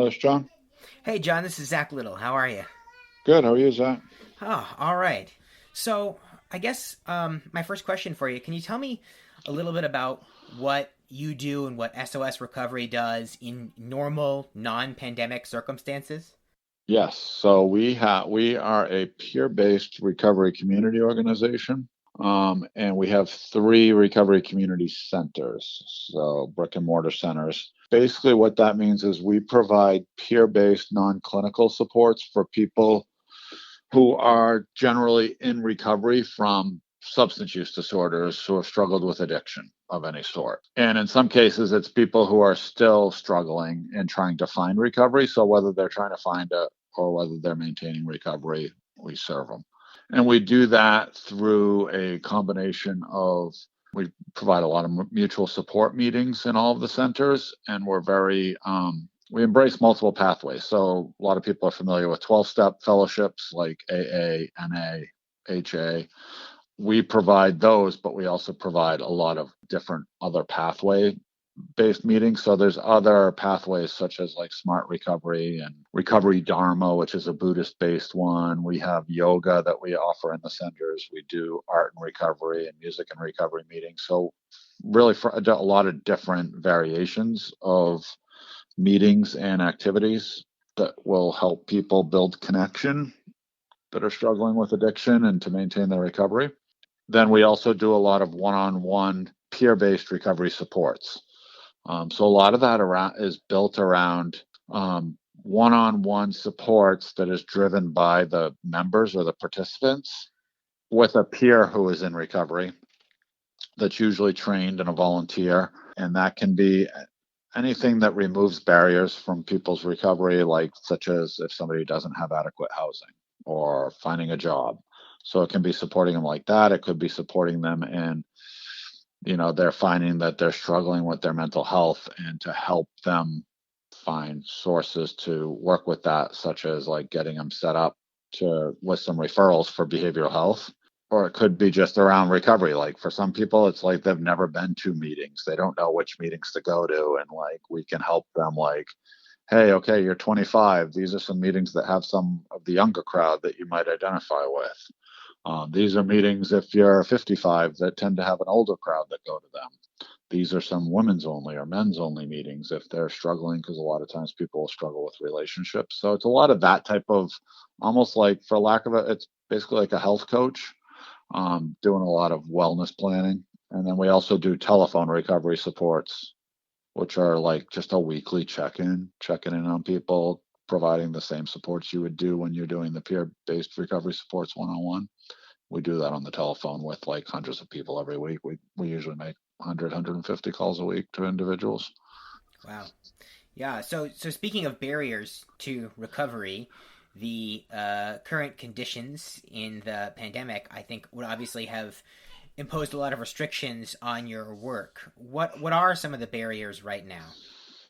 this John? Hey, John, this is Zach Little. How are you? Good. How are you, Zach? Oh, all right. So, I guess my first question for you, can you tell me a little bit about what you do and what SOS Recovery does in normal, non pandemic circumstances? Yes. So we are a peer-based recovery community organization, and we have three recovery community centers, so brick and mortar centers. Basically, what that means is we provide peer-based non-clinical supports for people who are generally in recovery from substance use disorders who have struggled with addiction of any sort. And in some cases, it's people who are still struggling and trying to find recovery. So whether they're trying to find it or whether they're maintaining recovery, we serve them. And we do that through a combination of we provide a lot of mutual support meetings in all of the centers, and we embrace multiple pathways. So a lot of people are familiar with 12-step fellowships like AA, NA, HA. We provide those, but we also provide a lot of different other pathway based meetings. So there's other pathways such as like smart recovery and recovery dharma, which is a Buddhist based one. We have yoga that we offer in the centers. We do art and recovery and music and recovery meetings. So really for a lot of different variations of meetings and activities that will help people build connection that are struggling with addiction and to maintain their recovery. Then we also do a lot of one-on-one peer-based recovery supports. So a lot of that is built around one-on-one supports that is driven by the members or the participants with a peer who is in recovery that's usually trained and a volunteer. And that can be anything that removes barriers from people's recovery, like such as if somebody doesn't have adequate housing or finding a job. So it can be supporting them like that. It could be supporting them in, they're finding that they're struggling with their mental health and to help them find sources to work with that, such as like getting them set up with some referrals for behavioral health. Or it could be just around recovery. Like for some people, it's like they've never been to meetings. They don't know which meetings to go to. And like we can help them like, hey, okay, you're 25. These are some meetings that have some of the younger crowd that you might identify with. These are meetings if you're 55 that tend to have an older crowd that go to them. These are some women's only or men's only meetings if they're struggling, because a lot of times people will struggle with relationships. So it's a lot of that type of almost like, for lack of it, it's basically like a health coach, doing a lot of wellness planning. And then we also do telephone recovery supports, which are like just a weekly checking in on people, providing the same supports you would do when you're doing the peer-based recovery supports one-on-one. We do that on the telephone with like hundreds of people every week. We usually make 150 calls a week to individuals. Wow. Yeah. So speaking of barriers to recovery, the current conditions in the pandemic, I think, would obviously have imposed a lot of restrictions on your work. What are some of the barriers right now?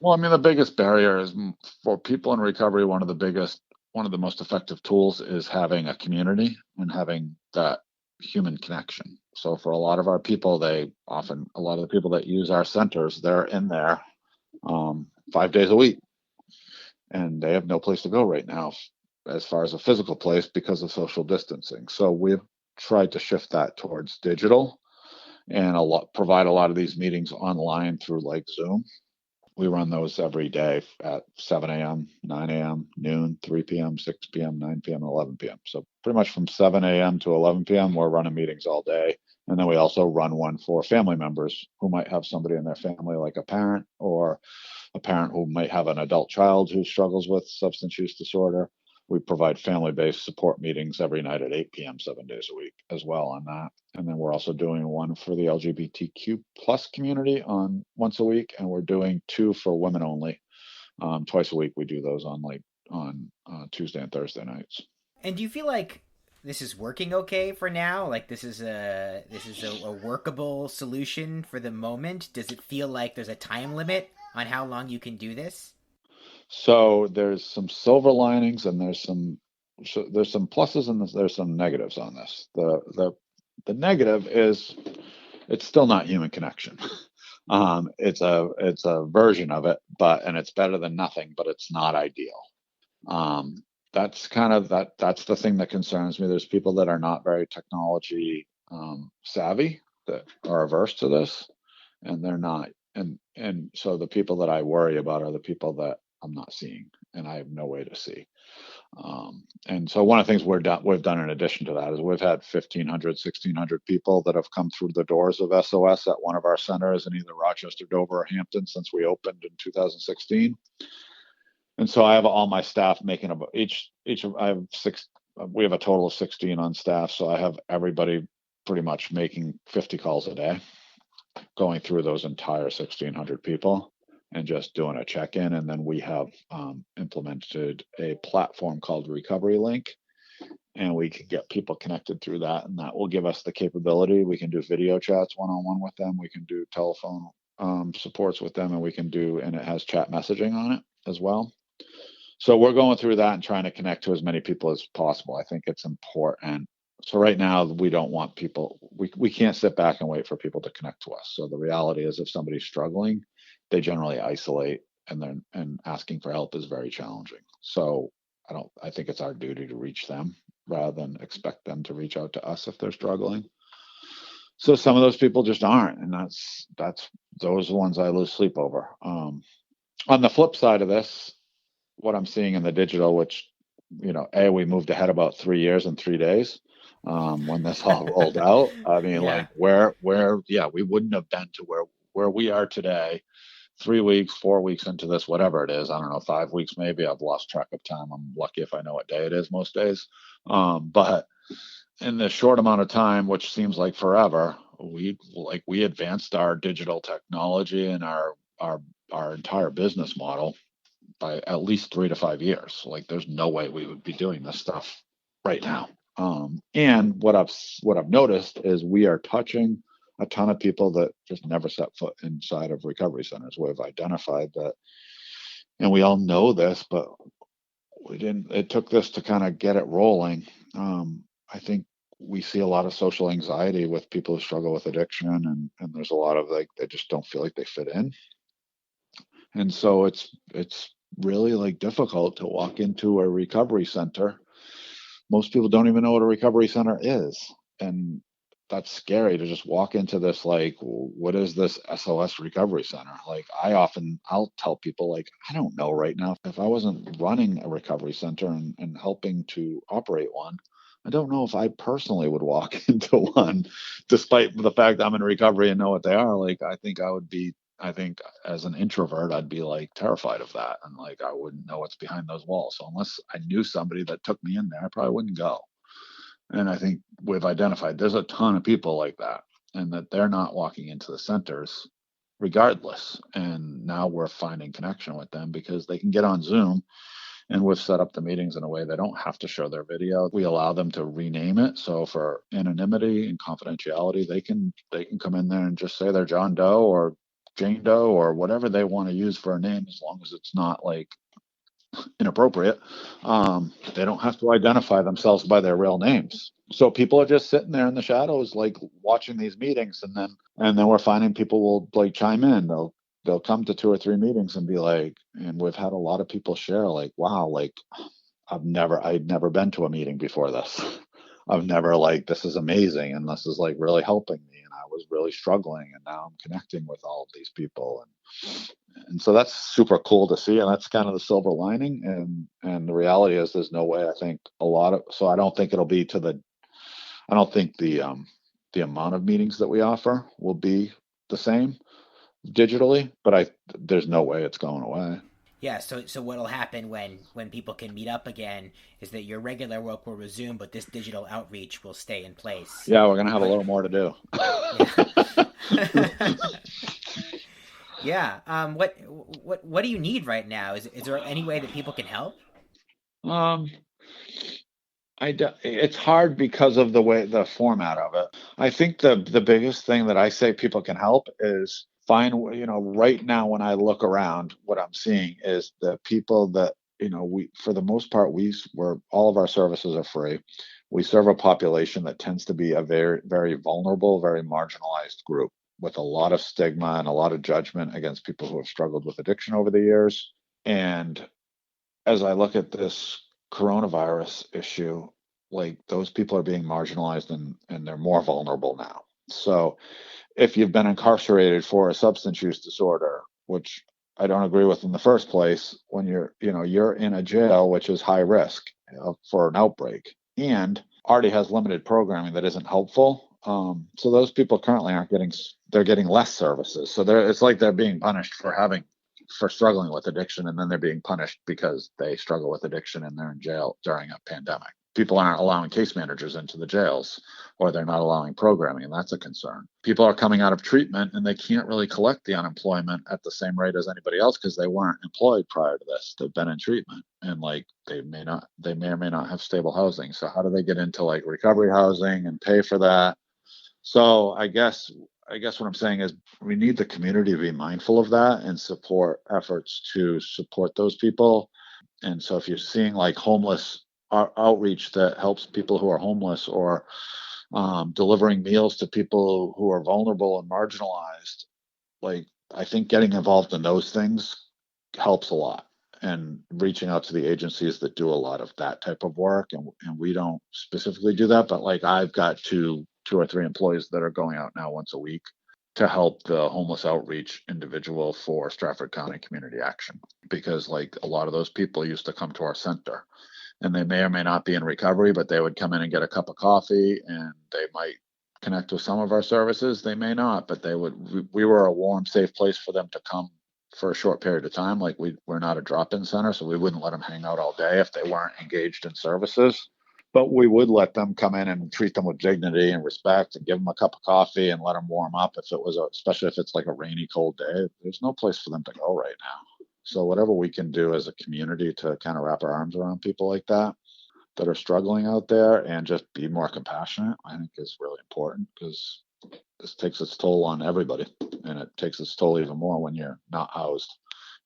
Well, I mean, the biggest barrier is for people in recovery. One of the most effective tools is having a community and having that human connection. So for a lot of our people, a lot of the people that use our centers, they're in there 5 days a week, and they have no place to go right now as far as a physical place because of social distancing. So we've tried to shift that towards digital and provide a lot of these meetings online through like Zoom. We run those every day at 7 a.m., 9 a.m., noon, 3 p.m., 6 p.m., 9 p.m., and 11 p.m. So pretty much from 7 a.m. to 11 p.m., we're running meetings all day. And then we also run one for family members who might have somebody in their family, like a parent or a parent who might have an adult child who struggles with substance use disorder. We provide family-based support meetings every night at 8 p.m., 7 days a week as well on that. And then we're also doing one for the LGBTQ plus community on once a week, and we're doing two for women only. Twice a week we do those on Tuesday and Thursday nights. And do you feel like this is working okay for now? Like a workable solution for the moment? Does it feel like there's a time limit on how long you can do this? So there's some silver linings and there's some pluses and there's some negatives on this. The negative is it's still not human connection. It's a version of it, and it's better than nothing, but it's not ideal. Um, that's kind of that's the thing that concerns me. There's people that are not very technology savvy, that are averse to this, and they're not. And so the people that I worry about are the people that I'm not seeing, and I have no way to see. And so one of the things we've done in addition to that is we've had 1,500, 1,600 people that have come through the doors of SOS at one of our centers in either Rochester, Dover, or Hampton since we opened in 2016. And so I have all my staff making about each of I have six. We have a total of 16 on staff, so I have everybody pretty much making 50 calls a day, going through those entire 1,600 people and just doing a check-in. And then we have implemented a platform called Recovery Link, and we can get people connected through that, and that will give us the capability. We can do video chats one-on-one with them. We can do telephone supports with them, and and it has chat messaging on it as well. So we're going through that and trying to connect to as many people as possible. I think it's important. So right now we don't want people, we can't sit back and wait for people to connect to us. So the reality is if somebody's struggling, they generally isolate, and asking for help is very challenging. So I think it's our duty to reach them rather than expect them to reach out to us if they're struggling. So some of those people just aren't, and that's those are the ones I lose sleep over. On the flip side of this, what I'm seeing in the digital, which, we moved ahead about 3 years and 3 days when this all rolled out. I mean, Yeah. like yeah, we wouldn't have been to where we are today, 3 weeks, 4 weeks into this, whatever it is. I don't know, 5 weeks maybe. I've lost track of time. I'm lucky if I know what day it is most days. But in the short amount of time, which seems like forever, we advanced our digital technology and our entire business model by at least 3 to 5 years. Like, there's no way we would be doing this stuff right now. And what I've noticed is we are touching a ton of people that just never set foot inside of recovery centers. We've identified that, and we all know this, but we didn't. It took this to kind of get it rolling. I think we see a lot of social anxiety with people who struggle with addiction, and there's a lot of, like, they just don't feel like they fit in, and so it's really, like, difficult to walk into a recovery center. Most people don't even know what a recovery center is, and that's scary to just walk into this, like, what is this SOS Recovery Center? Like, I'll tell people, like, I don't know right now. If I wasn't running a recovery center and helping to operate one, I don't know if I personally would walk into one, despite the fact I'm in recovery and know what they are. Like, I think as an introvert, I'd be, like, terrified of that. And, like, I wouldn't know what's behind those walls. So unless I knew somebody that took me in there, I probably wouldn't go. And I think we've identified there's a ton of people like that, and that they're not walking into the centers regardless. And now we're finding connection with them because they can get on Zoom, and we've set up the meetings in a way they don't have to show their video. We allow them to rename it. So for anonymity and confidentiality, they can come in there and just say they're John Doe or Jane Doe or whatever they want to use for a name, as long as it's not, like, inappropriate. They don't have to identify themselves by their real names. So people are just sitting there in the shadows, like, watching these meetings, and then we're finding people will, like, chime in. They'll come to 2 or 3 meetings and be like, and we've had a lot of people share, like, wow, like, I'd never been to a meeting before this. I've never, like, this is amazing, and this is, like, really helping me, and I was really struggling, and now I'm connecting with all of these people, and so that's super cool to see, and that's kind of the silver lining. And the reality is, there's no way, I think, so I don't think it'll be I don't think the amount of meetings that we offer will be the same digitally, but there's no way it's going away. Yeah, so what'll happen when people can meet up again is that your regular work will resume, but this digital outreach will stay in place. Yeah, we're gonna have a Now, little more to do. yeah. Yeah. What do you need right now? Is there any way that people can help? um it's hard because of the format of it. I think the biggest thing that I say people can help is find, right now when I look around, what I'm seeing is the people that, we, for the most part, all of our services are free. We serve a population that tends to be a very, very vulnerable, very marginalized group. with a lot of stigma and a lot of judgment against people who have struggled with addiction over the years. And as I look at this coronavirus issue, like those people are being marginalized and they're more vulnerable now. So if you've been incarcerated for a substance use disorder, which I don't agree with in the first place, when you're in a jail, which is high risk for an outbreak and already has limited programming that isn't helpful. So those people currently they're getting less services. So it's like they're being punished for struggling with addiction, and then they're being punished because they struggle with addiction and they're in jail during a pandemic. People aren't allowing case managers into the jails, or they're not allowing programming, and that's a concern. People are coming out of treatment and they can't really collect the unemployment at the same rate as anybody else because they weren't employed prior to this. They've been in treatment, and like they may or may not have stable housing. So how do they get into like recovery housing and pay for that? So I guess what I'm saying is we need the community to be mindful of that and support efforts to support those people. And so if you're seeing like homeless outreach that helps people who are homeless, or delivering meals to people who are vulnerable and marginalized, like I think getting involved in those things helps a lot. And reaching out to the agencies that do a lot of that type of work, and we don't specifically do that, but like I've got two or three employees that are going out now once a week to help the homeless outreach individual for Stratford County Community Action, because like a lot of those people used to come to our center and they may or may not be in recovery, but they would come in and get a cup of coffee, and they might connect with some of our services. They may not, but we were a warm, safe place for them to come for a short period of time. Like we're not a drop-in center, so we wouldn't let them hang out all day if they weren't engaged in services. But we would let them come in and treat them with dignity and respect, and give them a cup of coffee and let them warm up if it was, especially if it's like a rainy, cold day. There's no place for them to go right now. So whatever we can do as a community to kind of wrap our arms around people like that are struggling out there and just be more compassionate, I think is really important, because this takes its toll on everybody, and it takes its toll even more when you're not housed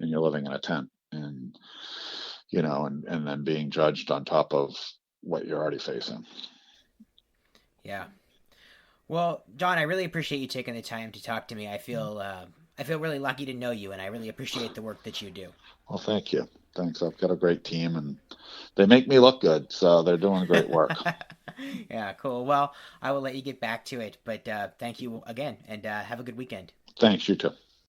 and you're living in a tent, and and then being judged on top of what you're already facing. Yeah. Well, John, I really appreciate you taking the time to talk to me. I feel really lucky to know you, and I really appreciate the work that you do. Well, thank you. Thanks. I've got a great team, and they make me look good, so they're doing great work. Yeah, cool. Well, I will let you get back to it, but thank you again, and have a good weekend. Thanks, you too.